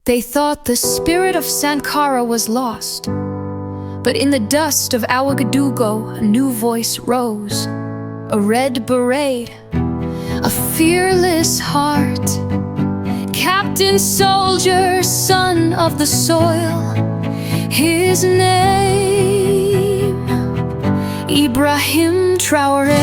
They thought the spirit of Sankara was lost, but in the dust of Ouagadougou a new voice rose. A red beret, a fearless heart, captain, soldier, son of the soil. His name, Ibrahim Traoré.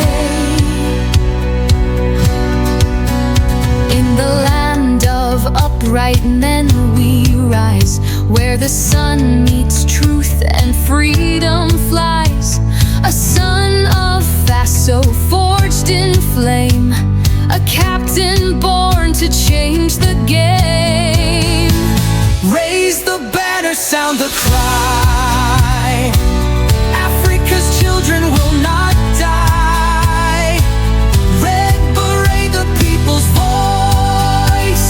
In the land of upright men we rise, where the sun meets truth and freedom flies. A son of Faso forged in flame, a captain born to change the game. Raise the banner, sound the cry. Africa's children will not die. Red Beret, the people's voice.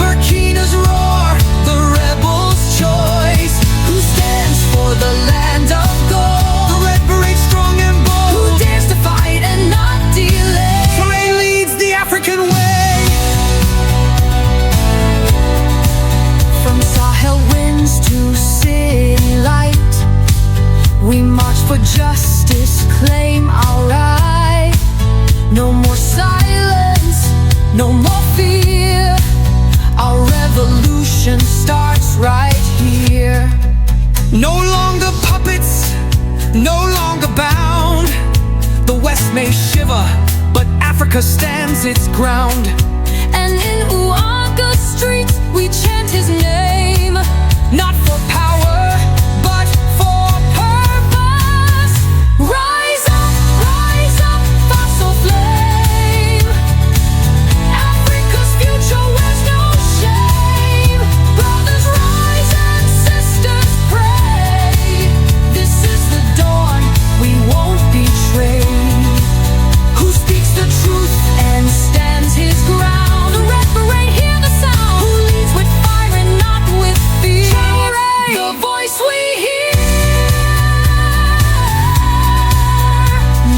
Burkina's roar, the rebel's choice. Who stands for the land of gold? The Red Beret, strong and bold. Who dares to fight and not delay? Traoré leads the African way. From Sahel winds to city light, we march for justice, claim our right. No more silence, no more fear. Our revolution starts right here. No longer puppets, no longer bound. The West may shiver, but Africa stands its ground. And in Ouagadougou streets we chant his name, Not for power, but for purpose. rise up, fossil flame. Africa's future wears no shame. Brothers rise and sisters pray. This is the dawn, we won't betray. Who speaks the truth And stands his ground. The Red Beret, hear the sound. Who leads with fire and not with fear. The voice we hear.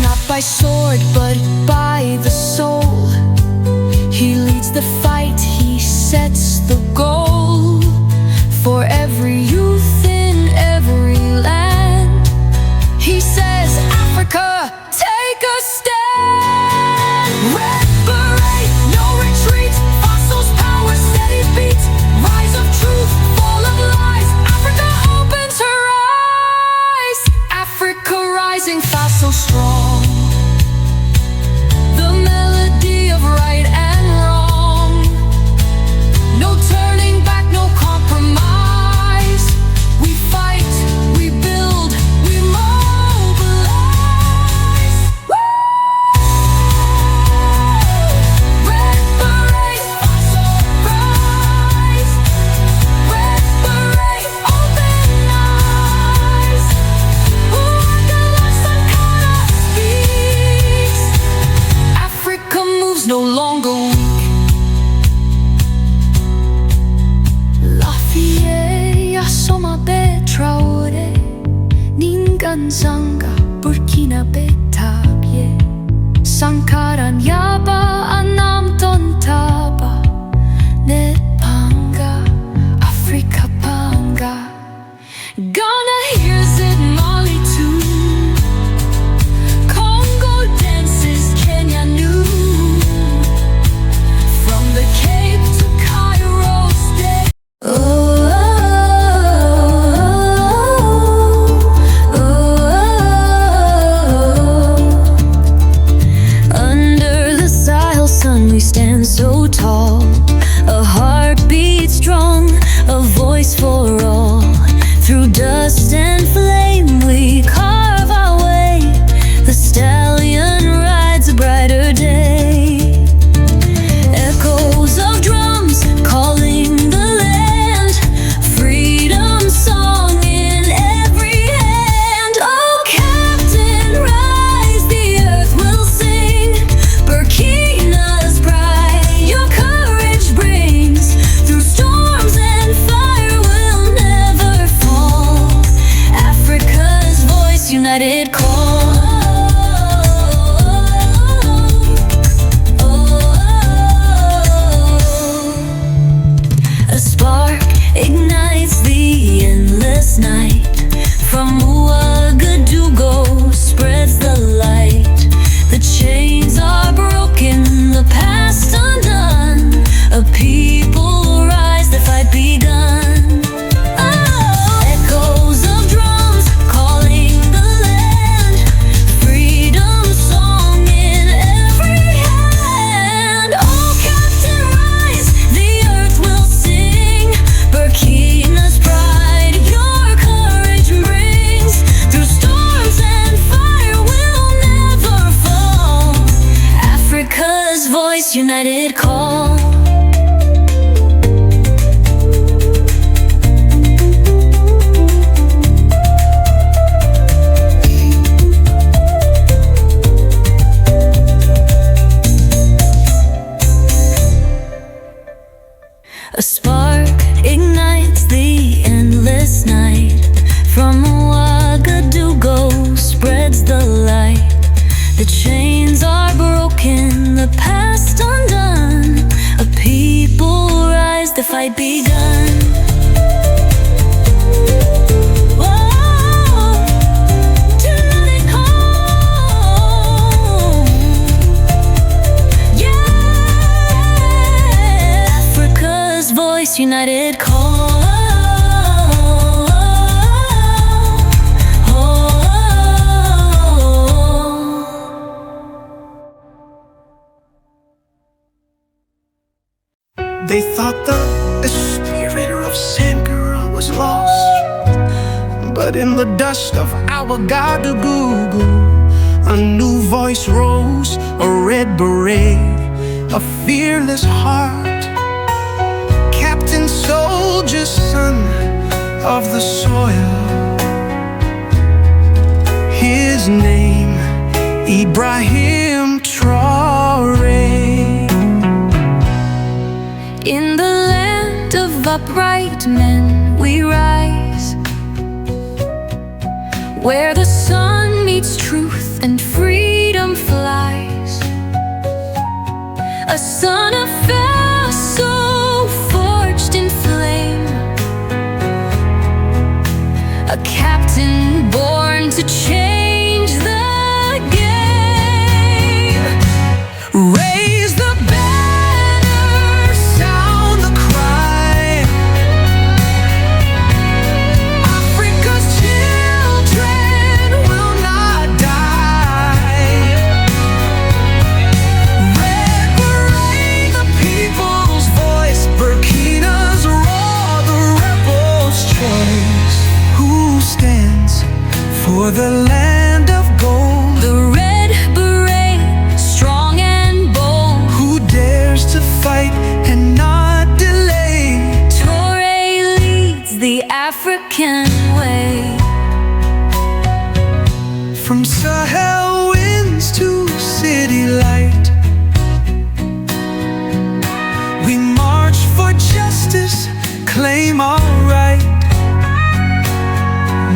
Not by sword, but by the soul. He leads the fight, he sets the goal. For every youth in every land, he says, Africa, take a stand. Red Beret, no retreat. Fossils power, steady beat. Rise of truth, full of lies. Africa opens her eyes. Africa rising fast, so strong. The melody of right and wrong. No turning back, no compromise. We fight, we build, we mobilize. Red Beret, fossil rise. Red Beret, open eyes. Thomas Sankara speaks. Africa moves no longer weak. Lafayette, Assomabe, Traoré, Ninganzanga, Burkina Faso. Sankara Nyaba, Anam Tontaba, Nepanga, Africa Panga. Ghana hears it, Mali too. Congo dances, Kenya knew. From the Cape to Cairo, stay. Under the Sahel sun ignites the endless night. From Ouagadougou spreads the light. The chains are broken, the past undone. A people rise, the fight begun. Oh, echoes of drums calling the land. Freedom song in every hand. Oh, Captain, rise, the earth will sing. Burkina's pride, your courage brings. Through storms and fire will never fall. Africa's voice, united call. A spark ignites the endless night. From Ouagadougou spreads the light. The chains are broken, the past undone. A people rise, the fight begun. Whoa, tonight home. Yeah, Africa's voice, united call. They thought the spirit of Sankara was lost, but in the dust of Ouagadougou, a new voice rose, a red beret, a fearless heart. Captain, soldier, son of the soil. His name, Ibrahim Traoré. In the land of upright men we rise, where the sun meets truth and freedom flies. A son of Faso forged in flame, a captain born to change the game. Raise the banner, sound the cry. Africa's children will not die. Red Beret, the people's voice. Burkina's roar, the rebel's choice. Who stands for the land of gold? The Red Beret, strong and bold. Who dares to fight and not delay? Traoré leads the African way. From Sahel winds to city light, we march for justice, claim our right.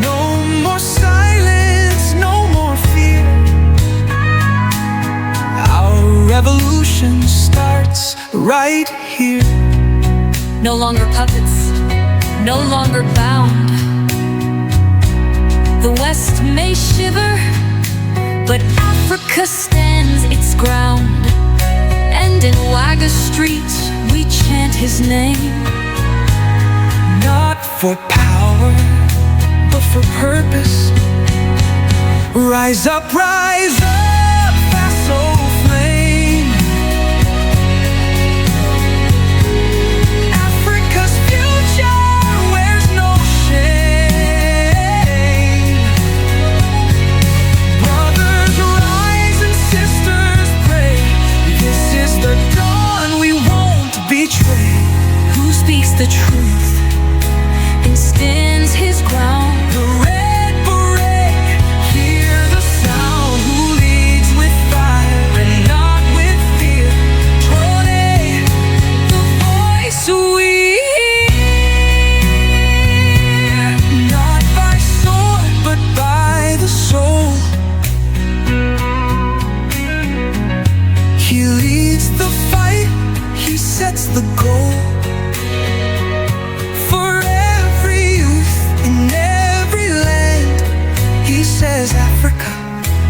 No more silence, no more fear. Our revolution starts right here. No longer puppets, no longer bound. The West may shiver, but Africa stands its ground. And in Ouaga streets we chant his name. Not for power, but for purpose. Rise up, Faso flame. Africa's future wears no shame. Brothers rise and sisters pray. This is the dawn, we won't betray. Who speaks the truth and stands his ground? The Red Beret, hear the sound. Who leads with fire and not with fear? Traoré, the voice we hear. Not by sword, but by the soul. He leads the fight, he sets the goal.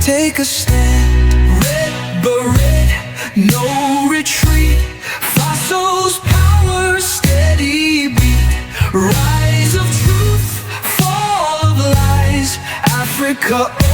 take a stand. Red Beret, no retreat. Faso's power, steady beat. Rise of truth, fall of lies. Africa